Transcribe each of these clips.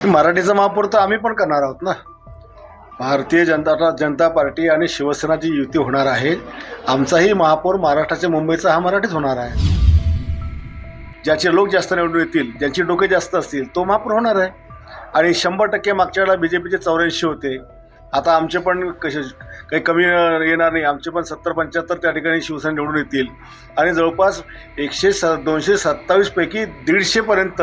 मराठीचा महापौर तर आम्ही पण करणार आहोत ना. भारतीय जनता पार्टी आणि शिवसेनाची युती होणार आहे. आमचाही महापौर महाराष्ट्राच्या मुंबईचा हा मराठीच होणार आहे. ज्याचे लोक जास्त निवडून येतील, ज्यांची डोके जास्त असतील तो महापौर होणार आहे. आणि 100% मागच्या वेळेला BJPचे 84 होते. आता आमचे पण कसे काही कमी येणार नाही. आमचे पण 70-75 त्या ठिकाणी शिवसेना निवडून येतील. आणि जवळपास 227 पैकी 150पर्यंत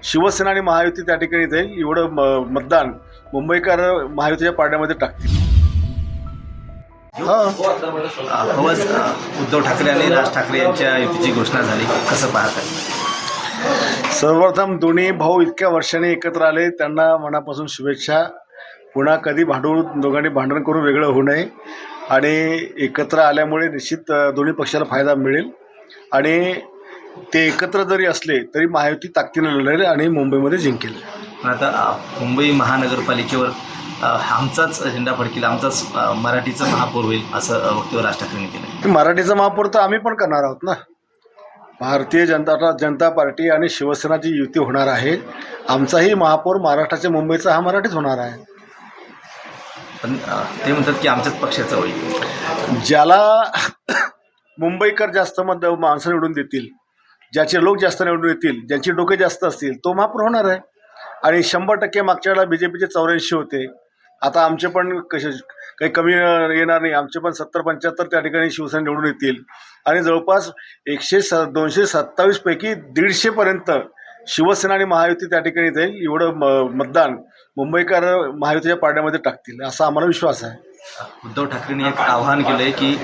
शिवसेना आणि महायुती त्या ठिकाणी जाईल. एवढं मतदान मुंबईकर महायुतीच्या पारड्यामध्ये टाकतील. उद्धव ठाकरे आणि राज ठाकरे यांच्या युतीची घोषणा झाली, कसं पाहताय? सर्वप्रथम दोन्ही भाऊ इतक्या वर्षांनी एकत्र आले, त्यांना मनापासून शुभेच्छा. पुन्हा कधी दोघांनी भांडण करून वेगळं होऊ नये आणि एकत्र आल्यामुळे निश्चित दोन्ही पक्षाला फायदा मिळेल. आणि ते एकत्र जरी असले तरी महायुती ताकदीने लढेल आणि मुंबईमध्ये जिंकेल. पण आता मुंबई महानगरपालिकेवर आमचाच झेंडा फडकेल, आमचाच मराठीचं महापौर होईल असं वक्तव्य राज ठाकरेंनी केलं. मराठीचा महापौर तर आम्ही पण करणार आहोत ना. भारतीय जनता पार्टी आणि शिवसेनाची युती होणार आहे. आमचाही महापौर महाराष्ट्राच्या मुंबईचा हा मराठीच होणार आहे. पण ते म्हणतात की आमच्याच पक्षाचं होईल. ज्याला मुंबईकर जास्त माणसं निवडून देतील, ज्याचे लोक जास्त निवडून येतील, ज्यांची डोके जास्त असतील तो महापौर होणार आहे. आणि 100% मागच्या वेळेला BJPचे 84 होते. आता आमचे पण कसे काही कमी येणार नाही. आमचे पण 70-75 त्या ठिकाणी शिवसेना निवडून येतील. आणि जवळपास 227 पैकी 150पर्यंत शिवसेना आणि महायुती त्या ठिकाणी जाईल. एवढं मतदान मुंबईकर महायुतीच्या पारड्यामध्ये टाकतील असा आम्हाला विश्वास आहे. उद्धव ठाकरेंनी एक आवाहन केलं आहे की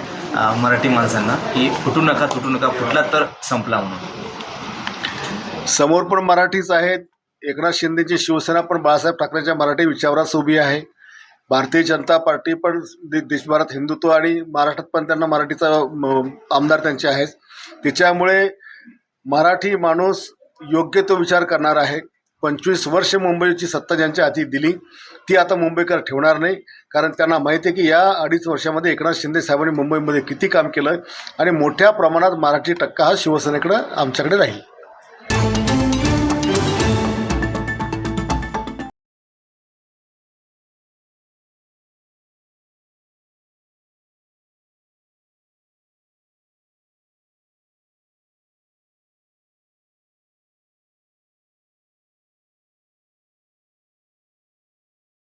मराठी माणसांना की फुटू नका, फुटला तर संपला म्हणून. समोर पण मराठीच आहेत. एकनाथ शिंदेची शिवसेना पण बाळासाहेब ठाकरेंच्या मराठी विचारास उभी आहे. भारतीय जनता पार्टी पण देशभरात हिंदुत्व आणि महाराष्ट्रात पण त्यांना मराठीचा आमदार त्यांचे आहेत. त्याच्यामुळे मराठी माणूस योग्य तो विचार करणार आहे. 25 वर्ष मुंबईची सत्ता ज्यांच्या हाती दिली ती आता मुंबईकर ठेवणार नाही. कारण त्यांना माहिती आहे की या 2.5 वर्षामध्ये एकनाथ शिंदे साहेबांनी मुंबईमध्ये किती काम केलं आणि मोठ्या प्रमाणात मराठी टक्का हा शिवसेनेकडं आमच्याकडे राहील.